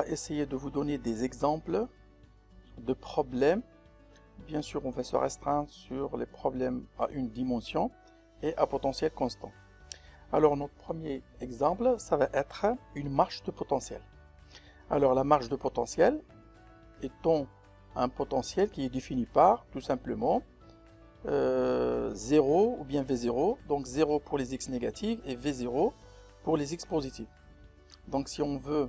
essayer de vous donner des exemples de problèmes. Bien sûr, on va se restreindre sur les problèmes à une dimension et à potentiel constant. Alors, notre premier exemple, ça va être une marge de potentiel. Alors, la marge de potentiel étant un potentiel qui est défini par, tout simplement, 0 ou bien V0, donc 0 pour les x négatives et V0 pour les x positives. Donc, si on veut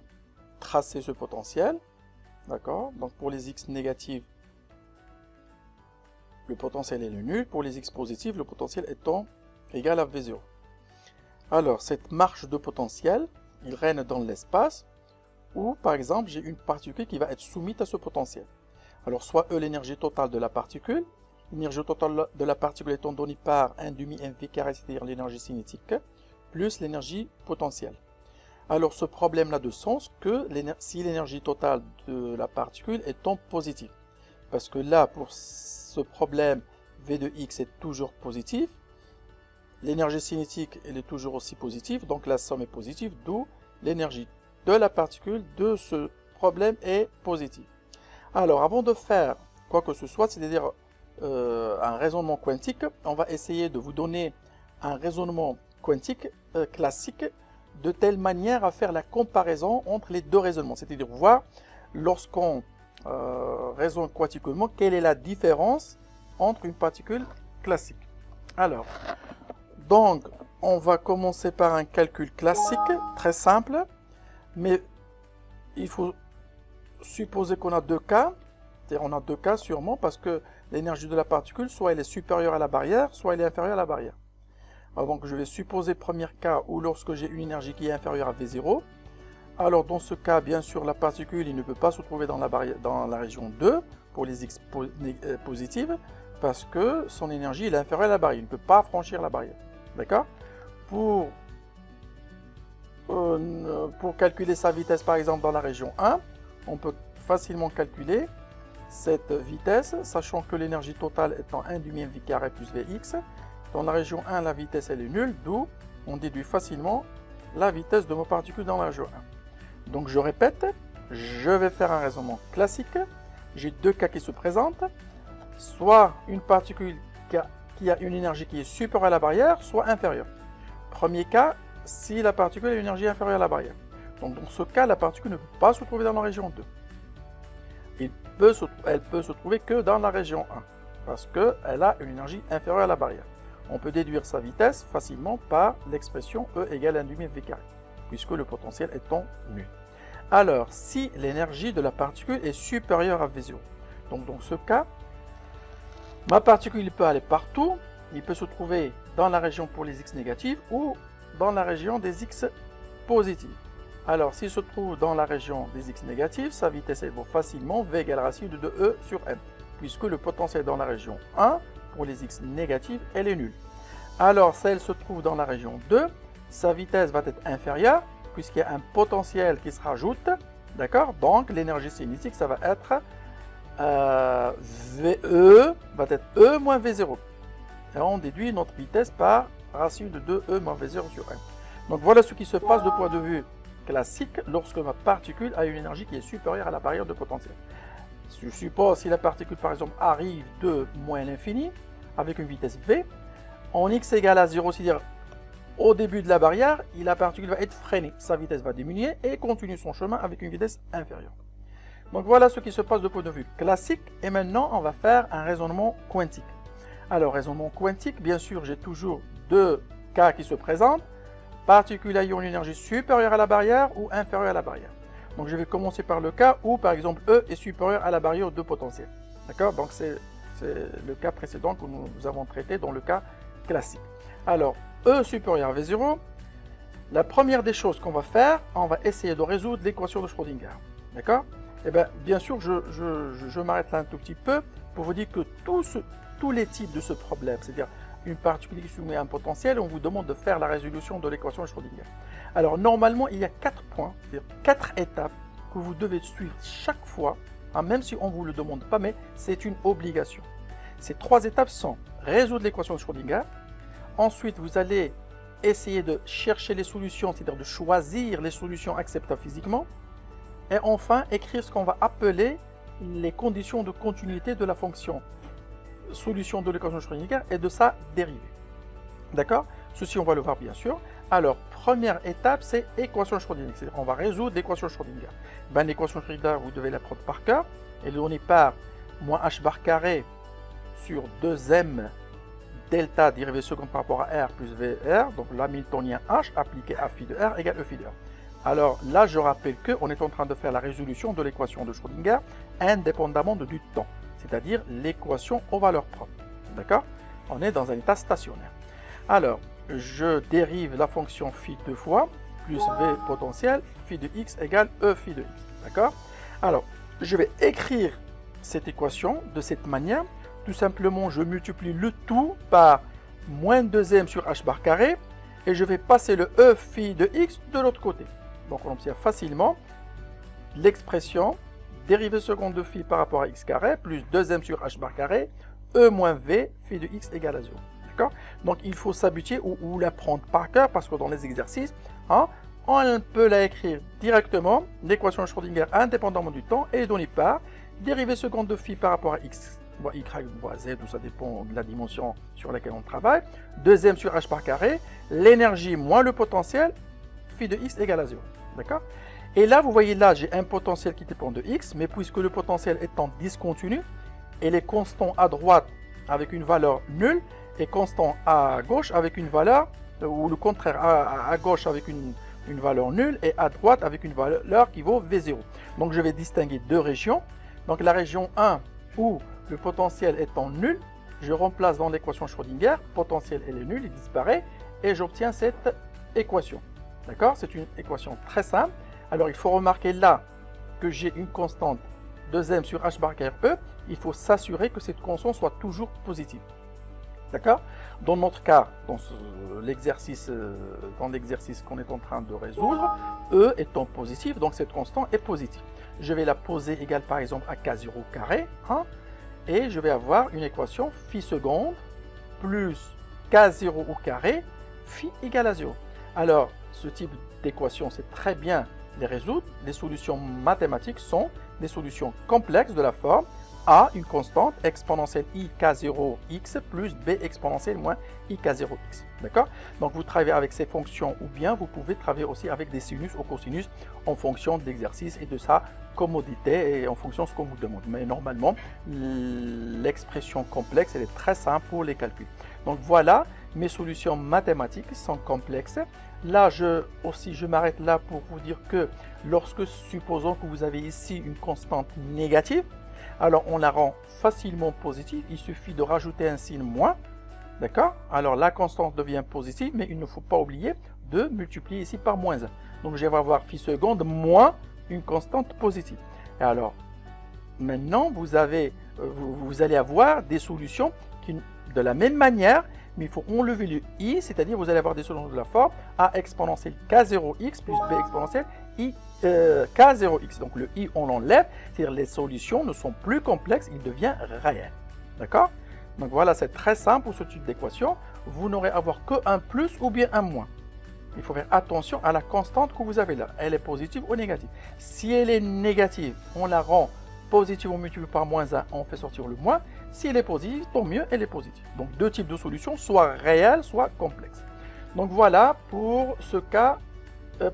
tracer ce potentiel, d'accord, donc pour les x négatives, le potentiel est le nul, pour les x positives, le potentiel étant égal à V0. Alors, cette marge de potentiel, il règne dans l'espace où, par exemple, j'ai une particule qui va être soumise à ce potentiel. Alors, soit E, l'énergie totale de la particule, l'énergie totale de la particule étant donnée par 1 demi mv carré, c'est-à-dire l'énergie cinétique, plus l'énergie potentielle. Alors, ce problème-là de sens que si l'énergie totale de la particule étant positive. Parce que là, pour ce problème, V de x est toujours positif. L'énergie cinétique, elle est toujours aussi positive, donc la somme est positive, d'où l'énergie de la particule de ce problème est positive. Alors, avant de faire quoi que ce soit, c'est-à-dire un raisonnement quantique, on va essayer de vous donner un raisonnement quantique classique de telle manière à faire la comparaison entre les deux raisonnements, c'est-à-dire voir lorsqu'on raisonne quantiquement, quelle est la différence entre une particule classique. Alors, donc, on va commencer par un calcul classique, très simple, mais il faut supposer qu'on a deux cas, c'est-à-dire on a deux cas sûrement, parce que l'énergie de la particule, soit elle est supérieure à la barrière, soit elle est inférieure à la barrière. Alors, donc, je vais supposer premier cas où lorsque j'ai une énergie qui est inférieure à V0, alors dans ce cas, bien sûr, la particule il ne peut pas se trouver dans la région 2 pour les x positives, parce que son énergie est inférieure à la barrière, il ne peut pas franchir la barrière. D'accord? Pour calculer sa vitesse, par exemple, dans la région 1, on peut facilement calculer cette vitesse, sachant que l'énergie totale étant 1 demi mv carré plus Vx. Dans la région 1, la vitesse elle est nulle, d'où on déduit facilement la vitesse de nos particules dans la région 1. Donc je répète, je vais faire un raisonnement classique. J'ai deux cas qui se présentent, soit une particule qui a une énergie qui est supérieure à la barrière, soit inférieure. Premier cas, si la particule a une énergie inférieure à la barrière. Donc dans ce cas, la particule ne peut pas se trouver dans la région 2. Elle peut se trouver que dans la région 1, parce qu'elle a une énergie inférieure à la barrière. On peut déduire sa vitesse facilement par l'expression E égale 1 demi mv carré, puisque le potentiel étant nul. Alors, si l'énergie de la particule est supérieure à V0, donc dans ce cas, ma particule peut aller partout, il peut se trouver dans la région pour les x négatives ou dans la région des x positives. Alors, s'il se trouve dans la région des x négatives, sa vitesse est facilement V égale racine de 2E sur m, puisque le potentiel dans la région 1, pour les x négatives, elle est nulle. Alors, si elle se trouve dans la région 2, sa vitesse va être inférieure, puisqu'il y a un potentiel qui se rajoute, d'accord? Donc, l'énergie cinétique, ça va être VE, va être E moins V0. Et on déduit notre vitesse par racine de 2E moins V0 sur m. Donc, voilà ce qui se passe de point de vue classique lorsque ma particule a une énergie qui est supérieure à la barrière de potentiel. Je suppose si la particule par exemple arrive de moins l'infini avec une vitesse v, en x égale à 0, c'est-à-dire au début de la barrière, la particule va être freinée, sa vitesse va diminuer et continue son chemin avec une vitesse inférieure. Donc voilà ce qui se passe de point de vue classique et maintenant on va faire un raisonnement quantique. Alors raisonnement quantique, bien sûr j'ai toujours deux cas qui se présentent. Particules ayant une énergie supérieure à la barrière ou inférieure à la barrière. Donc je vais commencer par le cas où par exemple E est supérieur à la barrière de potentiel. D'accord? Donc c'est le cas précédent que nous avons traité dans le cas classique. Alors E supérieur à V0, la première des choses qu'on va faire, on va essayer de résoudre l'équation de Schrödinger. D'accord? Et bien sûr je m'arrête là un tout petit peu pour vous dire que tous les types de ce problème, c'est-à-dire une particule qui soumet un potentiel, on vous demande de faire la résolution de l'équation de Schrödinger. Alors normalement, il y a 4 points, c'est-à-dire 4 étapes que vous devez suivre chaque fois, même si on ne vous le demande pas, mais c'est une obligation. Ces 3 étapes sont résoudre l'équation de Schrödinger, ensuite vous allez essayer de chercher les solutions, c'est-à-dire de choisir les solutions acceptables physiquement, Et enfin, écrire ce qu'on va appeler les conditions de continuité de la fonction solution de l'équation de Schrödinger et de sa dérivée. D'accord? Ceci, on va le voir bien sûr. Alors, première étape, c'est équation de Schrödinger. C'est-à-dire qu'on va résoudre l'équation de Schrödinger. Ben, l'équation de Schrödinger, vous devez l'apprendre par cœur. Elle est donnée par moins h bar carré sur 2m delta dérivée seconde par rapport à r plus VR. Donc, l'hamiltonien h appliqué à phi de r égale e phi de r. Alors là, je rappelle qu'on est en train de faire la résolution de l'équation de Schrödinger indépendamment du temps. C'est-à-dire l'équation aux valeurs propres. D'accord? On est dans un état stationnaire. Alors, je dérive la fonction phi deux fois, plus v potentiel, phi de x égale e phi de x. D'accord? Alors, je vais écrire cette équation de cette manière. Tout simplement, je multiplie le tout par moins 2m sur h bar carré et je vais passer le e phi de x de l'autre côté. Donc, on observe facilement l'expression dérivée seconde de phi par rapport à x carré plus 2m sur h bar carré, e moins v, phi de x égale à 0. D'accord? Donc il faut s'habituer ou l'apprendre par cœur parce que dans les exercices, hein, on peut la écrire directement, l'équation de Schrödinger indépendamment du temps et donnée par dérivée seconde de phi par rapport à x, y, z, tout ça dépend de la dimension sur laquelle on travaille, 2m sur h par carré, l'énergie moins le potentiel, phi de x égale à 0. D'accord? Et là, vous voyez là, j'ai un potentiel qui dépend de x, mais puisque le potentiel étant discontinu, et les constants à droite avec une valeur nulle, et constant à gauche avec une valeur, ou le contraire, à gauche avec une valeur nulle, et à droite avec une valeur qui vaut V0. Donc je vais distinguer deux régions. Donc la région 1, où le potentiel étant nul, je remplace dans l'équation Schrödinger, potentiel elle est nul, il disparaît, et j'obtiens cette équation. D'accord? C'est une équation très simple. Alors, il faut remarquer là que j'ai une constante 2m sur h bar carré e. Il faut s'assurer que cette constante soit toujours positive. D'accord? Dans notre cas, dans l'exercice qu'on est en train de résoudre, e étant positif, donc cette constante est positive. Je vais la poser égale par exemple à k0 carré, hein, et je vais avoir une équation phi seconde plus k0 au carré, phi égale à 0. Alors, ce type d'équation, c'est très bien les résoudre. Les solutions mathématiques sont des solutions complexes de la forme A, une constante exponentielle i k0x plus b exponentielle moins i k0x. D'accord? Donc vous travaillez avec ces fonctions ou bien vous pouvez travailler aussi avec des sinus ou cosinus en fonction de l'exercice et de sa commodité et en fonction de ce qu'on vous demande. Mais normalement, l'expression complexe, elle est très simple pour les calculs. Donc voilà, mes solutions mathématiques sont complexes. Là, je m'arrête là pour vous dire que lorsque, supposons que vous avez ici une constante négative, alors on la rend facilement positive. Il suffit de rajouter un signe moins. D'accord? Alors la constante devient positive, mais il ne faut pas oublier de multiplier ici par moins 1. Donc je vais avoir phi seconde moins une constante positive. Et alors, maintenant, vous allez avoir des solutions qui, de la même manière, mais il faut enlever le i, c'est-à-dire vous allez avoir des solutions de la forme a exponentielle k0x plus b exponentielle i k0x. Donc le i, on l'enlève, c'est-à-dire les solutions ne sont plus complexes, il devient réel. D'accord? Donc voilà, c'est très simple pour ce type d'équation. Vous n'aurez à avoir que un plus ou bien un moins. Il faut faire attention à la constante que vous avez là. Elle est positive ou négative. Si elle est négative, on la rend positive, on multiplie par moins 1, on fait sortir le moins. Si elle est positive, tant mieux, elle est positive. Donc deux types de solutions, soit réelles, soit complexes. Donc voilà pour ce cas,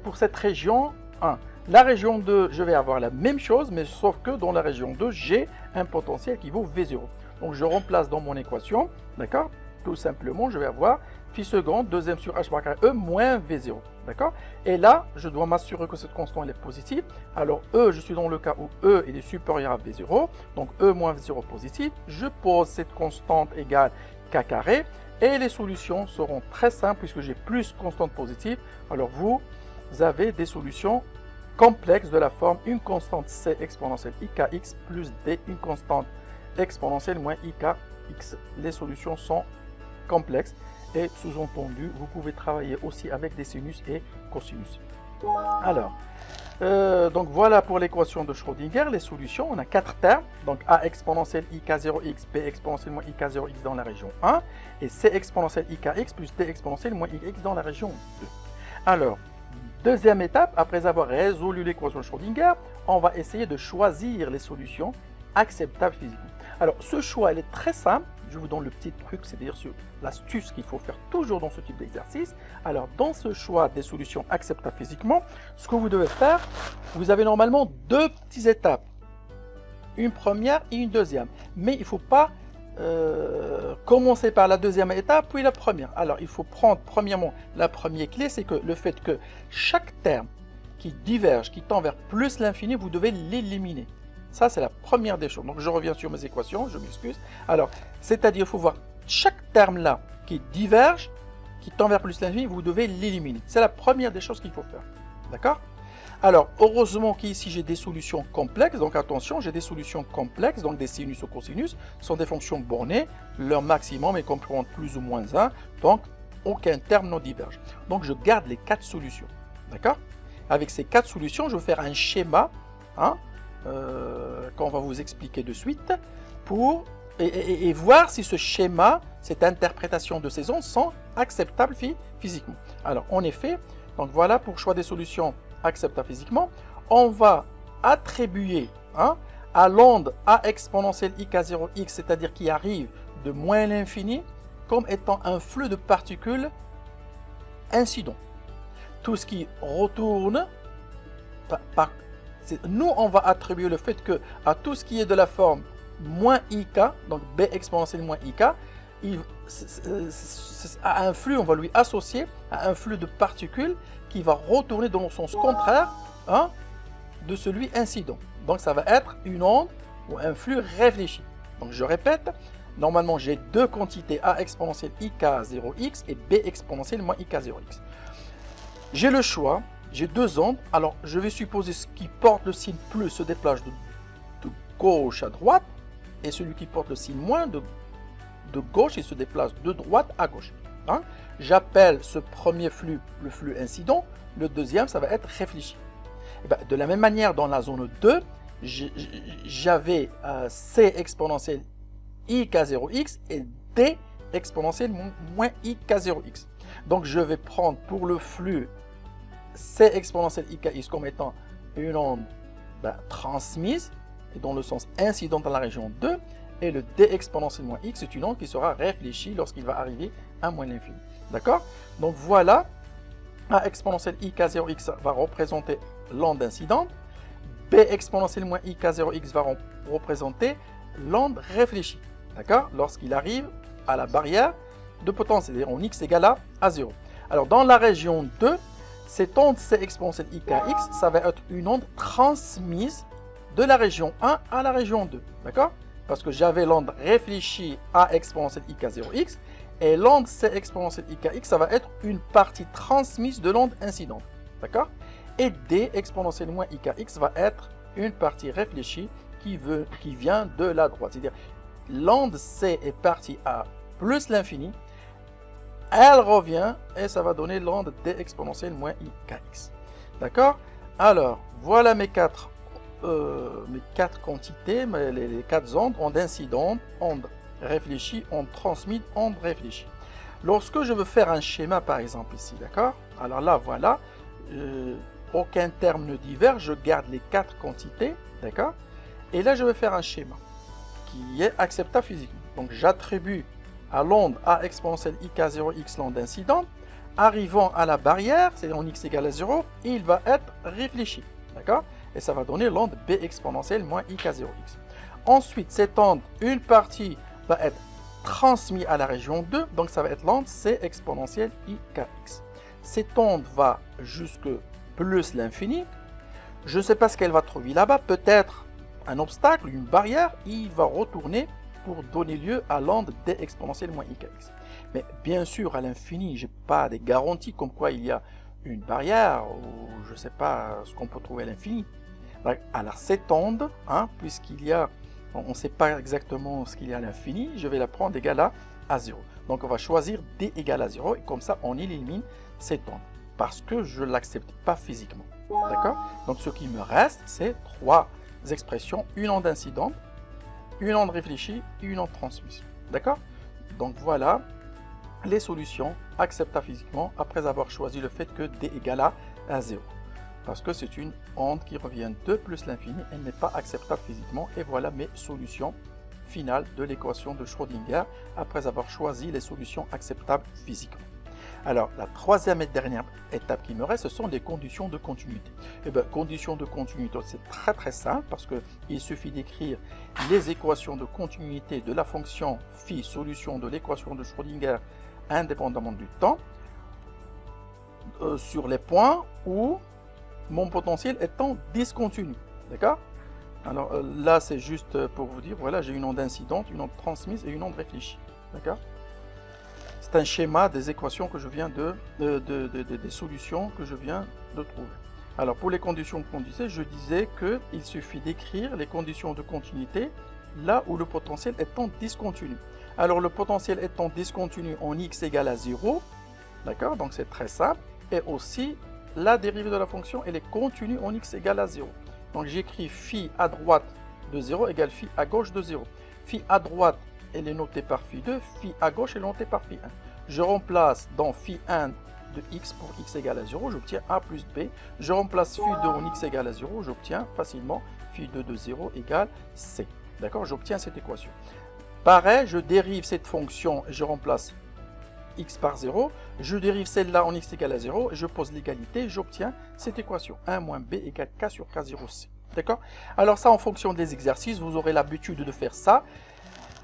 pour cette région 1. La région 2, je vais avoir la même chose, mais sauf que dans la région 2, j'ai un potentiel qui vaut V0. Donc je remplace dans mon équation, d'accord? Tout simplement, je vais avoir phi seconde, 2m sur h par carré e moins V0. D'accord? Et là, je dois m'assurer que cette constante elle est positive. Alors E, je suis dans le cas où E il est supérieur à V0. Donc E moins V0 positif. Je pose cette constante égale K carré. Et les solutions seront très simples puisque j'ai plus constante positive. Alors vous avez des solutions complexes de la forme une constante C exponentielle IKX plus D, une constante exponentielle moins IKX. Les solutions sont complexes. Et sous-entendu, vous pouvez travailler aussi avec des sinus et cosinus. Alors, donc voilà pour l'équation de Schrödinger, les solutions. On a 4 termes, donc A exponentielle IK0x, B exponentielle moins IK0x dans la région 1, et C exponentielle IKX plus D exponentielle moins IX dans la région 2. Alors, Deuxième étape, après avoir résolu l'équation de Schrödinger, on va essayer de choisir les solutions acceptables physiquement. Alors, ce choix, il est très simple. Je vous donne le petit truc, c'est-à-dire l'astuce qu'il faut faire toujours dans ce type d'exercice. Alors, dans ce choix des solutions acceptables physiquement, ce que vous devez faire, vous avez normalement deux petites étapes. Une première et une deuxième. Mais il ne faut pas commencer par la deuxième étape, puis la première. Alors, il faut prendre, premièrement, la première clé, c'est que le fait que chaque terme qui diverge, qui tend vers plus l'infini, vous devez l'éliminer. Ça, c'est la première des choses. Donc, je reviens sur mes équations, je m'excuse. Alors, c'est-à-dire, il faut voir chaque terme là qui diverge, qui tend vers plus l'infini, vous devez l'éliminer. C'est la première des choses qu'il faut faire. D'accord? Alors, heureusement qu'ici, j'ai des solutions complexes. Donc, attention, j'ai des solutions complexes. Donc, des sinus ou cosinus sont des fonctions bornées. Leur maximum est compris entre plus ou moins 1. Donc, aucun terme ne diverge. Donc, je garde les 4 solutions. D'accord? Avec ces 4 solutions, je vais faire un schéma, hein, qu'on va vous expliquer de suite, pour et voir si ce schéma, cette interprétation de ces ondes sont acceptables physiquement. Alors, en effet, donc voilà, pour choix des solutions acceptables physiquement, on va attribuer, hein, à l'onde A exponentielle ik0x, c'est-à-dire qui arrive de moins l'infini, comme étant un flux de particules incident. Tout ce qui retourne nous, on va attribuer le fait que à tout ce qui est de la forme moins ik, donc b exponentielle moins ik, à un flux, on va lui associer à un flux de particules qui va retourner dans le sens contraire, hein, de celui incident. Donc ça va être une onde ou un flux réfléchi. Donc je répète, normalement j'ai deux quantités a exponentielle ik0x et b exponentielle moins ik0x. J'ai le choix. J'ai deux ondes, alors je vais supposer ce qui porte le signe plus se déplace de gauche à droite, et celui qui porte le signe moins de gauche, il se déplace de droite à gauche. Hein? J'appelle ce premier flux le flux incident, le deuxième ça va être réfléchi. Et bien, de la même manière, dans la zone 2, j'avais c exponentielle ik0x et d exponentielle moins ik0x. Donc je vais prendre pour le flux c exponentielle ikx comme étant une onde transmise et dans le sens incident dans la région 2, et le d exponentielle moins x c'est une onde qui sera réfléchie lorsqu'il va arriver à moins l'infini. D'accord? Donc voilà, a exponentielle ik0x va représenter l'onde incidente, b exponentielle moins ik0x va représenter l'onde réfléchie. D'accord? Lorsqu'il arrive à la barrière de potence, c'est-à-dire en x égale à 0. Alors dans la région 2, cette onde c exponentielle ikx, ça va être une onde transmise de la région 1 à la région 2. D'accord? Parce que j'avais l'onde réfléchie a exponentielle ik0x et l'onde c exponentielle ikx, ça va être une partie transmise de l'onde incidente. D'accord? Et d exponentielle moins ikx va être une partie réfléchie qui vient de la droite. C'est-à-dire l'onde c est partie à plus l'infini, elle revient et ça va donner l'onde d exponentielle moins ikx. D'accord? Alors, voilà mes quatre quantités, les 4 ondes, onde incidente, onde réfléchie, onde transmise, onde réfléchie. Lorsque je veux faire un schéma, par exemple ici, d'accord? Alors là, voilà, aucun terme ne diverge, je garde les 4 quantités, d'accord? Et là, je vais faire un schéma qui est acceptable physiquement. Donc, j'attribue à l'onde a exponentielle ik0x l'onde incidente, arrivant à la barrière, c'est en x égale à 0, et il va être réfléchi, d'accord? Et ça va donner l'onde b exponentielle moins ik0x. Ensuite, cette onde, une partie va être transmise à la région 2, donc ça va être l'onde c exponentielle ikx. Cette onde va jusque plus l'infini. Je ne sais pas ce qu'elle va trouver là-bas, peut-être un obstacle, une barrière, il va retourner pour donner lieu à l'onde d exponentielle moins ikx. Mais bien sûr, à l'infini, je n'ai pas des garanties comme quoi il y a une barrière, ou je ne sais pas ce qu'on peut trouver à l'infini. Alors cette onde, hein, puisqu'il y a, on ne sait pas exactement ce qu'il y a à l'infini, je vais la prendre égale à 0. Donc on va choisir d égale à 0, et comme ça on élimine cette onde, parce que je ne l'accepte pas physiquement. D'accord? Donc ce qui me reste, c'est 3 expressions, une onde incidente, une onde réfléchie et une onde transmise. D'accord? Donc voilà les solutions acceptables physiquement après avoir choisi le fait que d égale à 0. Parce que c'est une onde qui revient de plus l'infini, elle n'est pas acceptable physiquement. Et voilà mes solutions finales de l'équation de Schrödinger après avoir choisi les solutions acceptables physiquement. Alors, la troisième et dernière étape qui me reste, ce sont les conditions de continuité. Eh bien, conditions de continuité, c'est très très simple parce qu'il suffit d'écrire les équations de continuité de la fonction phi, solution de l'équation de Schrödinger indépendamment du temps, sur les points où mon potentiel étant discontinu. D'accord? Alors là, c'est juste pour vous dire, voilà, j'ai une onde incidente, une onde transmise et une onde réfléchie. D'accord? C'est un schéma des équations que je viens des solutions que je viens de trouver. Alors pour les conditions de continuité, je disais qu'il suffit d'écrire les conditions de continuité là où le potentiel étant discontinu. Alors le potentiel étant discontinu en x égale à 0, d'accord, donc c'est très simple, et aussi la dérivée de la fonction elle est continue en x égale à 0. Donc j'écris phi à droite de 0 égale phi à gauche de 0. Phi à droite elle est notée par phi 2, phi à gauche est notée par phi 1. Je remplace dans phi 1 de x pour x égale à 0, j'obtiens a plus b. Je remplace phi 2 en x égale à 0, j'obtiens facilement phi 2 de 0 égale c. D'accord, j'obtiens cette équation. Pareil, je dérive cette fonction et je remplace x par 0. Je dérive celle-là en x égale à 0 et je pose l'égalité, j'obtiens cette équation. 1 moins b égale k sur k0c. D'accord? Alors ça, en fonction des exercices, vous aurez l'habitude de faire ça.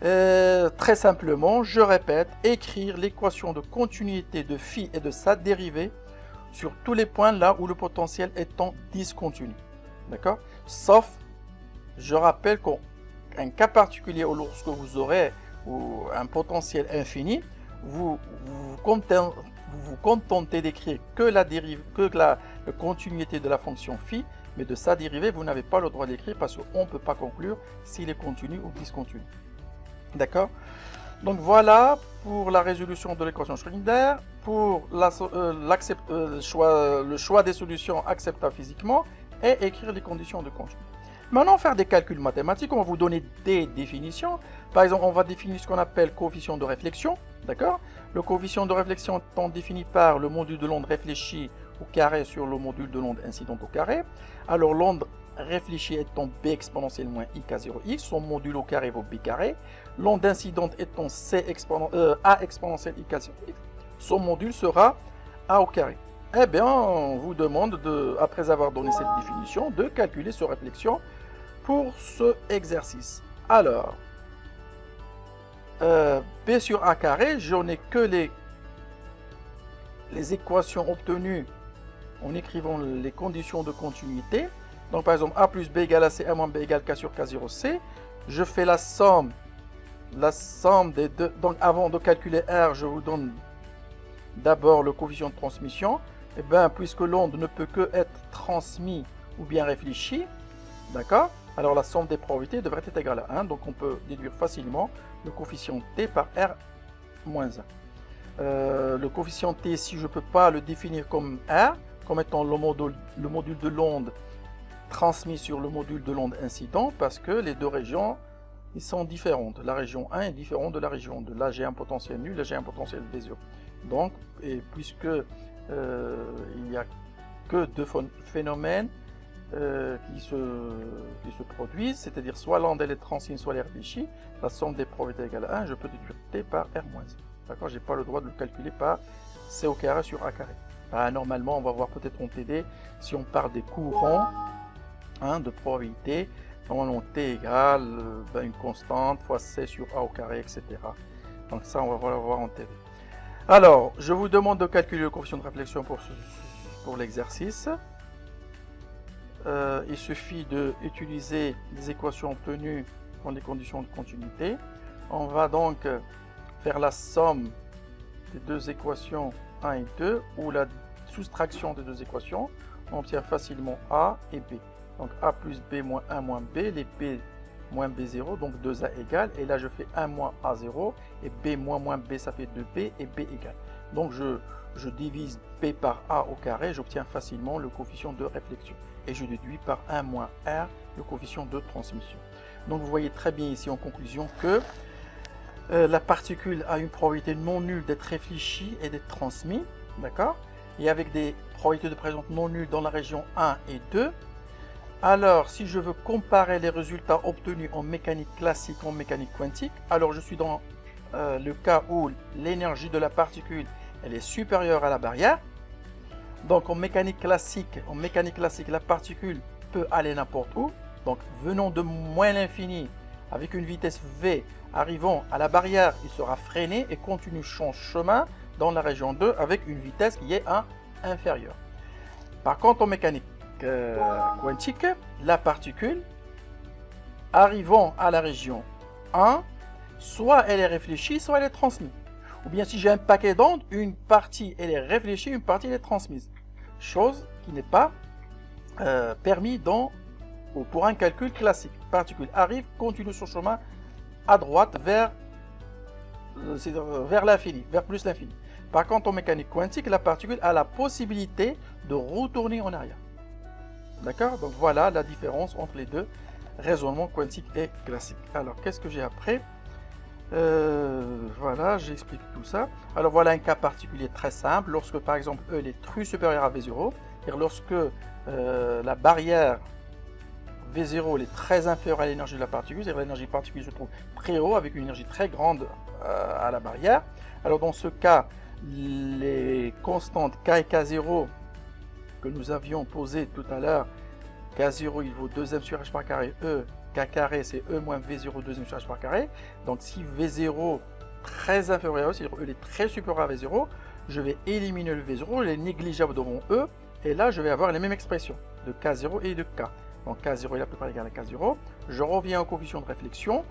Très simplement, je répète, écrire l'équation de continuité de phi et de sa dérivée sur tous les points là où le potentiel étant discontinu. D'accord? Sauf, je rappelle qu'un cas particulier où lorsque vous aurez un potentiel infini, vous vous contentez d'écrire que la continuité de la fonction phi, mais de sa dérivée, vous n'avez pas le droit d'écrire parce qu'on ne peut pas conclure s'il est continu ou discontinu. D'accord? Donc voilà pour la résolution de l'équation Schrödinger, pour le choix des solutions acceptables physiquement et écrire les conditions de continuité. Maintenant, faire des calculs mathématiques, on va vous donner des définitions. Par exemple, on va définir ce qu'on appelle coefficient de réflexion. D'accord? Le coefficient de réflexion étant défini par le module de l'onde réfléchie au carré sur le module de l'onde incidente au carré. Alors l'onde réfléchie étant b exponentielle moins i k 0x, son module au carré vaut b carré. L'onde incidente étant a exponentielle i k 0x, son module sera a au carré. Eh bien, on vous demande, après avoir donné cette définition, de calculer ce réflexion pour ce exercice. Alors, b sur a carré, je n'ai que les équations obtenues en écrivant les conditions de continuité. Donc par exemple, a plus b égale à c, a moins b égale k sur k0c. Je fais la somme des deux. Donc avant de calculer r, je vous donne d'abord le coefficient de transmission. Et bien, puisque l'onde ne peut que être transmise ou bien réfléchie, d'accord? Alors la somme des probabilités devrait être égale à 1. Donc on peut déduire facilement le coefficient t par r moins 1. Le coefficient t, si je ne peux pas le définir comme r, comme étant le module de l'onde transmis sur le module de l'onde incident, parce que les deux régions ils sont différentes. La région 1 est différente de la région 2. Là j'ai un potentiel nul, là j'ai un potentiel B0. Donc, et puisque il n'y a que deux phénomènes qui se produisent, c'est-à-dire soit l'onde elle est transmise, soit elle est réfléchie, la somme des probabilités égale à 1, je peux déduire t par r moins 1. D'accord, j'ai pas le droit de le calculer par c au carré sur a carré. Normalement, on va voir peut-être en TD, si on parle des courants de probabilité, normalement t égale une constante fois c sur a au carré, etc. Donc ça, on va voir en TD. Alors, je vous demande de calculer le coefficient de réflexion pour l'exercice. Il suffit d'utiliser les équations obtenues dans les conditions de continuité. On va donc faire la somme des deux équations 1 et 2, ou la soustraction des deux équations. On obtient facilement A et B. Donc A plus B moins 1 moins B, les B moins B0, donc 2A égale. Et là, je fais 1 moins A0, et B moins B, ça fait 2B, et B égale. Donc je divise B par A au carré, j'obtiens facilement le coefficient de réflexion. Et je déduis par 1 moins R le coefficient de transmission. Donc vous voyez très bien ici en conclusion que la particule a une probabilité non nulle d'être réfléchie et d'être transmise. D'accord? et avec des probabilités de présence non nulles dans la région 1 et 2. Alors, si je veux comparer les résultats obtenus en mécanique classique en mécanique quantique, alors je suis dans le cas où l'énergie de la particule elle est supérieure à la barrière. Donc en mécanique classique, la particule peut aller n'importe où. Donc venant de moins l'infini avec une vitesse v, arrivant à la barrière, il sera freiné et continue son chemin dans la région 2 avec une vitesse qui est inférieure. Par contre en mécanique quantique, la particule arrivant à la région 1, soit elle est réfléchie, soit elle est transmise. Ou bien si j'ai un paquet d'ondes, une partie elle est réfléchie, une partie elle est transmise. Chose qui n'est pas permis pour un calcul classique. La particule arrive, continue son chemin à droite vers l'infini, vers plus l'infini. Par contre en mécanique quantique, la particule a la possibilité de retourner en arrière. D'accord? Donc voilà la différence entre les deux, raisonnement quantique et classique. Alors qu'est-ce que j'ai après? Voilà, j'explique tout ça. Alors voilà un cas particulier très simple. Lorsque par exemple E est très supérieur à V0, et lorsque la barrière V0 est très inférieure à l'énergie de la particule, c'est-à-dire l'énergie de la particule se trouve très haut avec une énergie très grande à la barrière. Alors dans ce cas, les constantes K et K0 que nous avions posées tout à l'heure, K0 il vaut 2m sur h par carré E, K carré c'est E moins V0 2m sur h par carré. Donc si V0 très inférieur, c'est-à-dire E est très supérieur à V0, je vais éliminer le V0, il est négligeable devant E, et là je vais avoir les mêmes expressions de K0 et de K. Donc K0 est à peu près égal à K0, je reviens au coefficient de réflexion,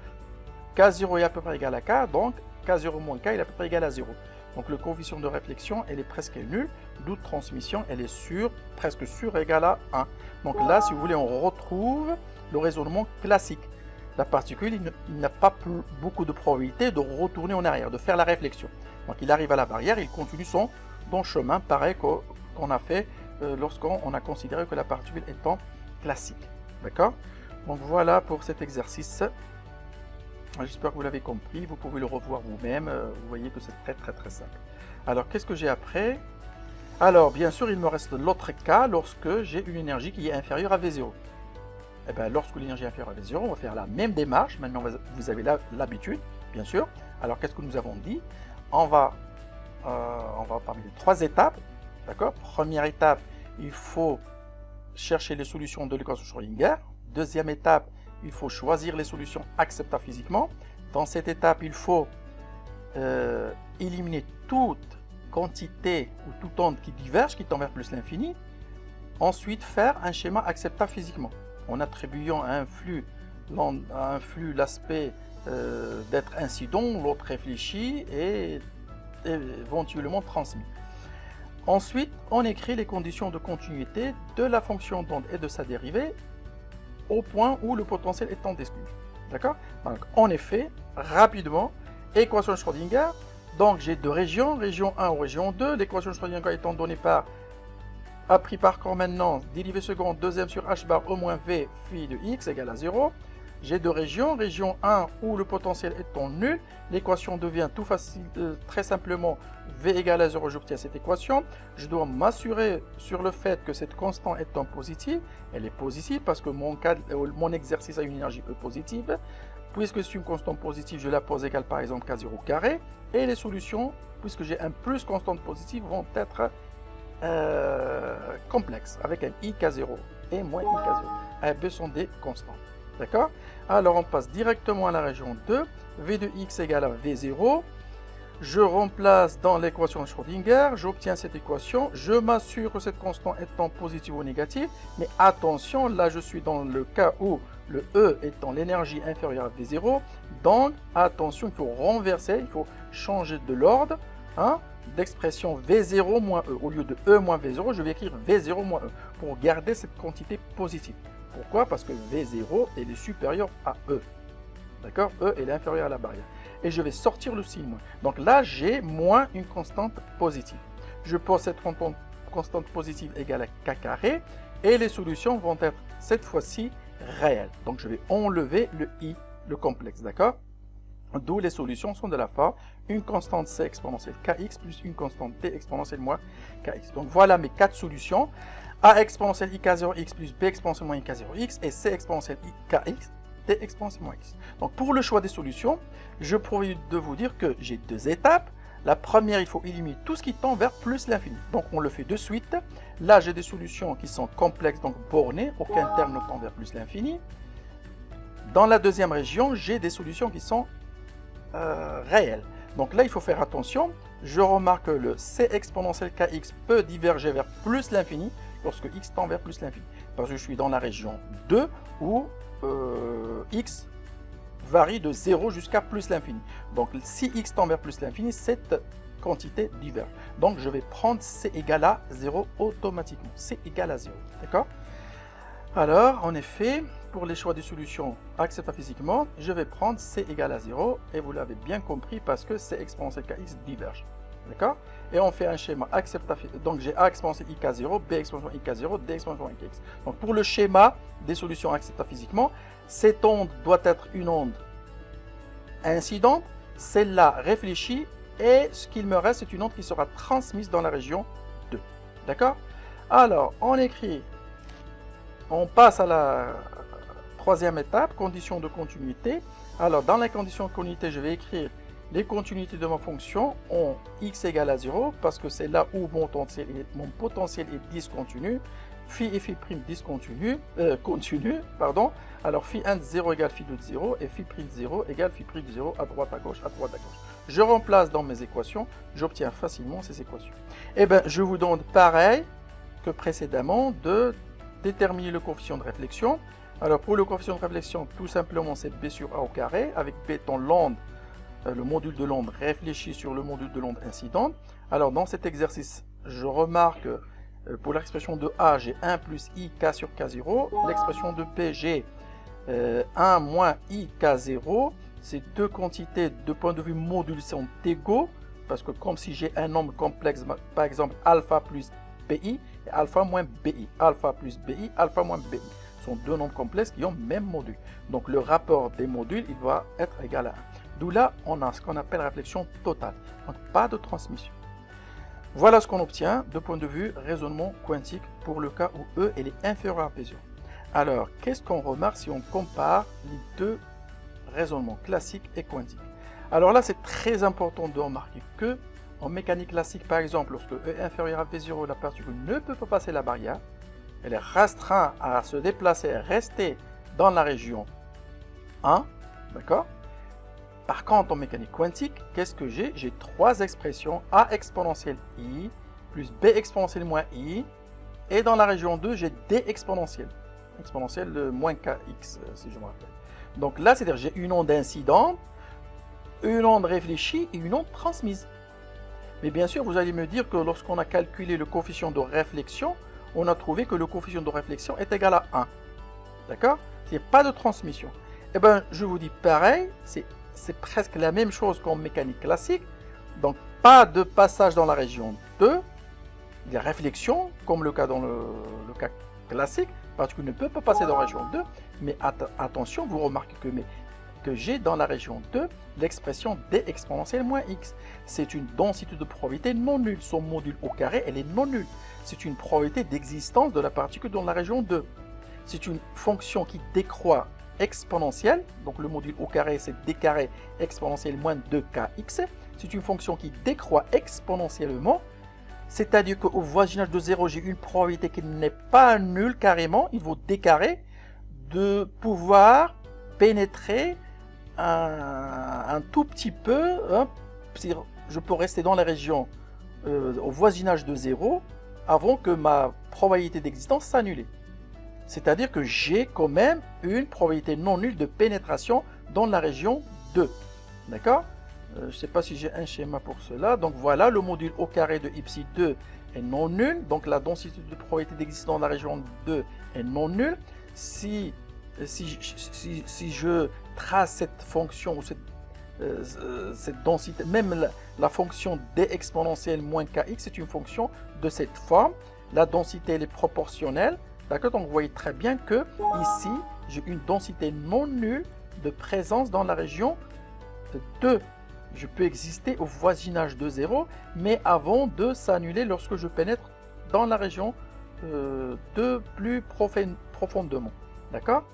K0 est à peu près égal à K, donc K0 moins K est à peu près égal à 0. Donc le coefficient de réflexion, elle est presque nul, d'où de transmission, elle est presque sûre égale à 1. Donc là, si vous voulez, on retrouve le raisonnement classique. La particule, il n'a pas beaucoup de probabilité de retourner en arrière, de faire la réflexion. Donc il arrive à la barrière, il continue son chemin, pareil qu'on a fait lorsqu'on a considéré que la particule étant classique. D'accord? Donc voilà pour cet exercice. J'espère que vous l'avez compris, vous pouvez le revoir vous-même, vous voyez que c'est très simple. Alors qu'est-ce que j'ai après? Alors bien sûr il me reste l'autre cas lorsque j'ai une énergie qui est inférieure à V0. Et bien lorsque l'énergie est inférieure à V0, on va faire la même démarche, maintenant vous avez l'habitude, bien sûr. Alors qu'est-ce que nous avons dit? On va parmi les 3 étapes, d'accord? Première étape, il faut chercher les solutions de l'équation Schrödinger. Deuxième étape, il faut choisir les solutions acceptables physiquement. Dans cette étape, il faut éliminer toute quantité ou toute onde qui diverge, qui tend vers plus l'infini. Ensuite, faire un schéma acceptable physiquement, en attribuant à un flux l'aspect d'être incident, l'autre réfléchi et éventuellement transmis. Ensuite, on écrit les conditions de continuité de la fonction d'onde et de sa dérivée au point où le potentiel est en exclu. D'accord? Donc, en effet, rapidement, équation de Schrödinger. Donc, j'ai deux régions, région 1 ou région 2. L'équation de Schrödinger étant donnée par, appris par corps maintenant, dérivée seconde, 2m sur h bar E moins v phi de x égale à 0. J'ai deux régions, région 1 où le potentiel étant nul, l'équation devient tout facile, très simplement v égale à 0, j'obtiens cette équation. Je dois m'assurer sur le fait que cette constante étant positive, elle est positive parce que mon exercice a une énergie E positive. Puisque c'est une constante positive, je la pose égale par exemple K0 carré. Et les solutions, puisque j'ai un plus constante positive, vont être complexes, avec un IK0 et moins IK0. A et B sont des constantes. D'accord? Alors on passe directement à la région 2. V de x égale à V0. Je remplace dans l'équation de Schrödinger. J'obtiens cette équation. Je m'assure que cette constante étant positive ou négative. Mais attention, là je suis dans le cas où le E étant l'énergie inférieure à V0. Donc attention, il faut renverser, il faut changer de l'ordre d'expression V0 moins E. Au lieu de E moins V0, je vais écrire V0 moins E pour garder cette quantité positive. Pourquoi? Parce que V0 est supérieur à E. D'accord? E est inférieur à la barrière. Et je vais sortir le signe moins. Donc là, j'ai moins une constante positive. Je pose cette constante positive égale à K carré. Et les solutions vont être cette fois-ci réelles. Donc je vais enlever le I, le complexe. D'accord? D'où les solutions sont de la forme une constante c exponentielle kx plus une constante t exponentielle moins kx. Donc voilà mes 4 solutions. A exponentielle ik0x plus b exponentielle moins ik0x et c exponentielle kx t exponentielle moins x. Donc pour le choix des solutions, je profite de vous dire que j'ai 2 étapes. La première, il faut éliminer tout ce qui tend vers plus l'infini. Donc on le fait de suite. Là, j'ai des solutions qui sont complexes, donc bornées. Aucun terme ne tend vers plus l'infini. Dans la deuxième région, j'ai des solutions qui sont réelles. Donc là, il faut faire attention. Je remarque que le c exponentielle kx peut diverger vers plus l'infini lorsque x tend vers plus l'infini. Parce que je suis dans la région 2 où x varie de 0 jusqu'à plus l'infini. Donc si x tend vers plus l'infini, cette quantité diverge. Donc je vais prendre c égale à 0 automatiquement. C égale à 0. D'accord? Alors, en effet, pour les choix des solutions acceptables physiquement, je vais prendre c égale à 0, et vous l'avez bien compris parce que c exponentielle kx diverge. D'accord? Et on fait un schéma acceptable. Donc j'ai a exponentielle ik0, b exponentielle ik0, d exponentielle ikx. Donc pour le schéma des solutions acceptables physiquement, cette onde doit être une onde incidente, celle-là réfléchie, et ce qu'il me reste, c'est une onde qui sera transmise dans la région 2. D'accord? Alors, on écrit... On passe à la troisième étape, condition de continuité. Alors, dans la condition de continuité, je vais écrire les continuités de ma fonction ont x égale à 0, parce que c'est là où mon potentiel est discontinu. Phi et phi prime discontinu, continu, pardon. Alors, phi 1 de 0 égale phi 2 de 0, et phi prime de 0 égale phi prime de 0 à droite, à gauche, à droite, à gauche. Je remplace dans mes équations, j'obtiens facilement ces équations. Et bien, je vous donne pareil que précédemment de déterminer le coefficient de réflexion. Alors pour le coefficient de réflexion, tout simplement c'est b sur a au carré, avec b étant l'onde, le module de l'onde réfléchi sur le module de l'onde incidente. Alors dans cet exercice, je remarque pour l'expression de a, j'ai 1 plus i k sur k0. L'expression de b, j'ai 1 moins i k0. Ces deux quantités de point de vue module sont égaux, parce que comme si j'ai un nombre complexe, par exemple alpha plus bi, et alpha moins bi, alpha plus bi, alpha moins bi, sont deux nombres complexes qui ont même module. Donc le rapport des modules, il va être égal à 1. D'où là, on a ce qu'on appelle réflexion totale. Donc pas de transmission. Voilà ce qu'on obtient de point de vue raisonnement quantique pour le cas où E elle est inférieure à P0. Alors, qu'est-ce qu'on remarque si on compare les deux raisonnements classiques et quantiques? Alors là, c'est très important de remarquer que en mécanique classique, par exemple, lorsque E est inférieur à V0, la particule ne peut pas passer la barrière. Elle est restreinte à se déplacer, rester dans la région 1. D'accord? Par contre, en mécanique quantique, qu'est-ce que j'ai? J'ai trois expressions, A exponentielle I, plus B exponentielle moins I, et dans la région 2, j'ai D exponentielle. Exponentielle de moins Kx, si je me rappelle. Donc là, c'est-à-dire j'ai une onde incidente, une onde réfléchie et une onde transmise. Mais bien sûr, vous allez me dire que lorsqu'on a calculé le coefficient de réflexion, on a trouvé que le coefficient de réflexion est égal à 1. D'accord? Il n'y a pas de transmission. Eh bien, je vous dis pareil, c'est presque la même chose qu'en mécanique classique. Donc, pas de passage dans la région 2. Il y a réflexion, comme le cas dans le cas classique, parce qu'on ne peut pas passer dans la région 2. Mais attention, vous remarquez que j'ai dans la région 2 l'expression d exponentielle moins x. C'est une densité de probabilité non nulle. Son module au carré, elle est non nulle. C'est une probabilité d'existence de la particule dans la région 2. C'est une fonction qui décroît exponentielle. Donc le module au carré, c'est d carré exponentielle moins 2kx. C'est une fonction qui décroît exponentiellement. C'est-à-dire qu'au voisinage de 0, j'ai une probabilité qui n'est pas nulle carrément. Il vaut d carré de pouvoir pénétrer un tout petit peu, hein, je peux rester dans la région au voisinage de 0 avant que ma probabilité d'existence s'annule. C'est-à-dire que j'ai quand même une probabilité non nulle de pénétration dans la région 2. D'accord? Je ne sais pas si j'ai un schéma pour cela. Donc voilà, le module au carré de ipsi 2 est non nul. Donc la densité de probabilité d'existence dans la région 2 est non nulle. Si je trace cette fonction, ou cette densité, même la fonction d exponentielle moins kx, c'est une fonction de cette forme. La densité elle est proportionnelle. D'accord? Donc vous voyez très bien que ici, j'ai une densité non nulle de présence dans la région 2. Je peux exister au voisinage de 0, mais avant de s'annuler lorsque je pénètre dans la région 2 plus profondément. D'accord?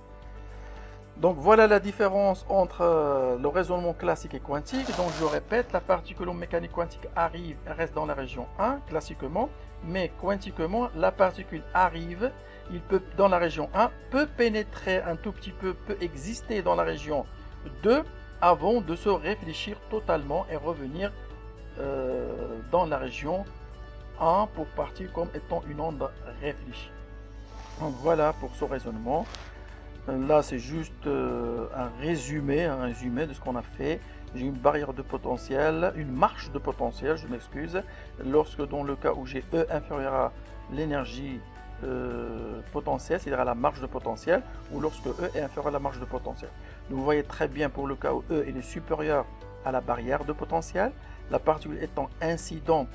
Donc voilà la différence entre le raisonnement classique et quantique. Donc je répète, la particule en mécanique quantique arrive et reste dans la région 1 classiquement, mais quantiquement la particule arrive, il peut dans la région 1, peut pénétrer un tout petit peu, peut exister dans la région 2 avant de se réfléchir totalement et revenir dans la région 1 pour partir comme étant une onde réfléchie. Donc voilà pour ce raisonnement. Là, c'est juste un résumé de ce qu'on a fait. J'ai une barrière de potentiel, une marge de potentiel, je m'excuse, lorsque dans le cas où j'ai E inférieur à l'énergie potentielle, c'est-à-dire à la marge de potentiel, ou lorsque E est inférieur à la marge de potentiel. Donc, vous voyez très bien pour le cas où E est supérieur à la barrière de potentiel, la particule étant incidente,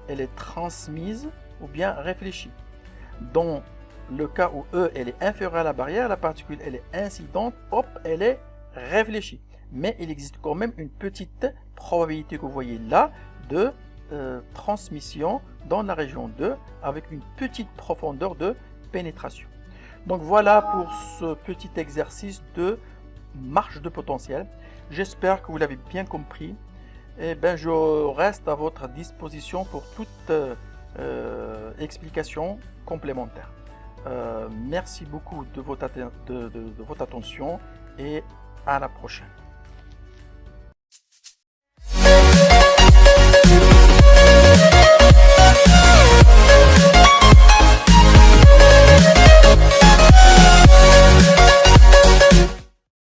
elle est transmise ou bien réfléchie. Dans le cas où E elle est inférieure à la barrière, la particule elle est incidente, hop, elle est réfléchie. Mais il existe quand même une petite probabilité que vous voyez là de transmission dans la région 2 avec une petite profondeur de pénétration. Donc voilà pour ce petit exercice de marge de potentiel. J'espère que vous l'avez bien compris. Et ben, je reste à votre disposition pour toute explication complémentaire. Merci beaucoup de votre attention et à la prochaine.